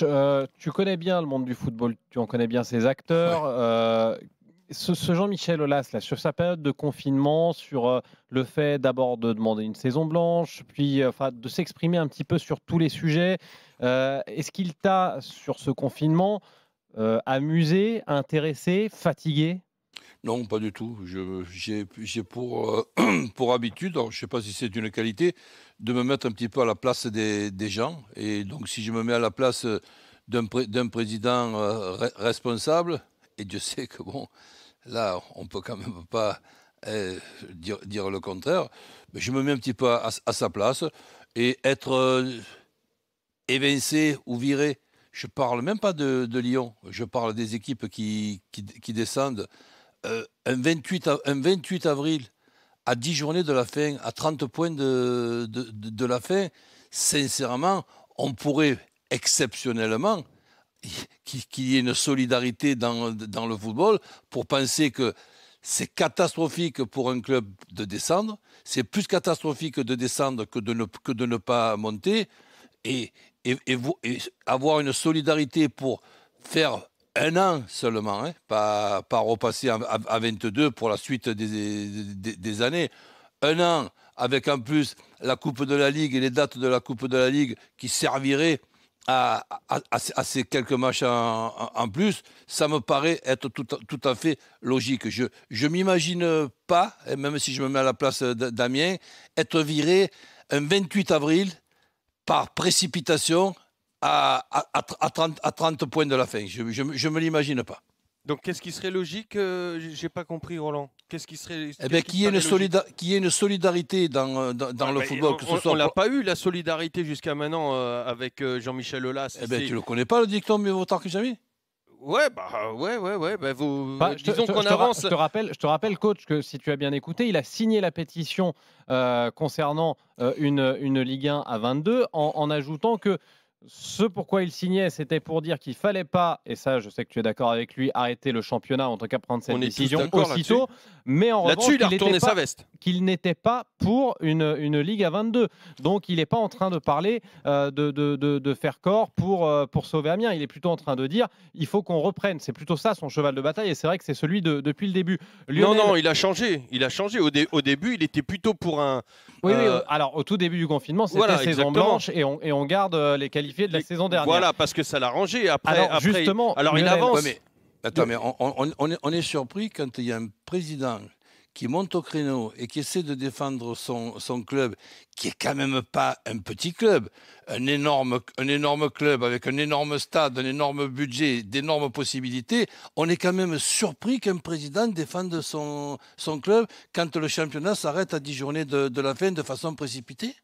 Coach, tu connais bien le monde du football, tu en connais bien ses acteurs. Ouais. Ce Jean-Michel Aulas, là, sur sa période de confinement, sur le fait d'abord de demander une saison blanche, puis de s'exprimer un petit peu sur tous les sujets, est-ce qu'il t'a, sur ce confinement, amusé, intéressé, fatigué? Non, pas du tout. J'ai pour, pour habitude, alors je ne sais pas si c'est une qualité, de me mettre un petit peu à la place des gens. Et donc, si je me mets à la place d'un président responsable, et Dieu sait que, bon, là, on peut quand même pas dire le contraire, mais je me mets un petit peu à sa place et être évincé ou viré. Je parle même pas de Lyon, je parle des équipes qui descendent. Un 28 avril, à 10 journées de la fin, à 30 points de la fin, sincèrement, on pourrait exceptionnellement qu'il y ait une solidarité dans le football pour penser que c'est catastrophique pour un club de descendre, c'est plus catastrophique de descendre que de ne pas monter, et, et avoir une solidarité pour faire un an seulement, hein, pas repasser à 22 pour la suite des années. Un an avec en plus la Coupe de la Ligue et les dates de la Coupe de la Ligue qui serviraient à ces quelques matchs en plus, ça me paraît être tout à fait logique. Je ne m'imagine pas, et même si je me mets à la place d'Amiens, être viré un 28 avril par précipitation à 30 points de la fin. Je ne me l'imagine pas. Donc, qu'est-ce qui serait logique? J'ai pas compris, Roland. Qu'est-ce qui serait Eh bien, qu'il y ait une solidarité dans le football, que ce soit. On l'a pas eu, la solidarité jusqu'à maintenant avec Jean-Michel Aulas. Eh bien, tu le connais pas, le dicton mieux vaut tard que jamais? Ouais, ouais. Disons qu'on avance. Je te rappelle, coach, que si tu as bien écouté, il a signé la pétition concernant une Ligue 1 à 22 en ajoutant que ce pourquoi il signait, c'était pour dire qu'il fallait pas, et ça je sais que tu es d'accord avec lui, arrêter le championnat, en tout cas prendre cette décision aussitôt, mais en revanche il a retourné sa veste. Qu'il n'était pas pour une Ligue à 22. Donc il n'est pas en train de parler de faire corps pour sauver Amiens, il est plutôt en train de dire il faut qu'on reprenne. C'est plutôt ça son cheval de bataille, et c'est vrai que c'est celui depuis le début. Lionel... Non, il a changé. Au début, il était plutôt pour un... Oui, alors au tout début du confinement, c'était saison blanche et on garde les qualifiés de la saison dernière. Voilà, parce que ça l'a rangé. Justement, il avance. Ouais, mais, attends, mais on est surpris quand il y a un président qui monte au créneau et qui essaie de défendre son club, qui est quand même pas un petit club, un énorme club avec un énorme stade, un énorme budget, d'énormes possibilités. On est quand même surpris qu'un président défende son club quand le championnat s'arrête à 10 journées de la fin de façon précipitée.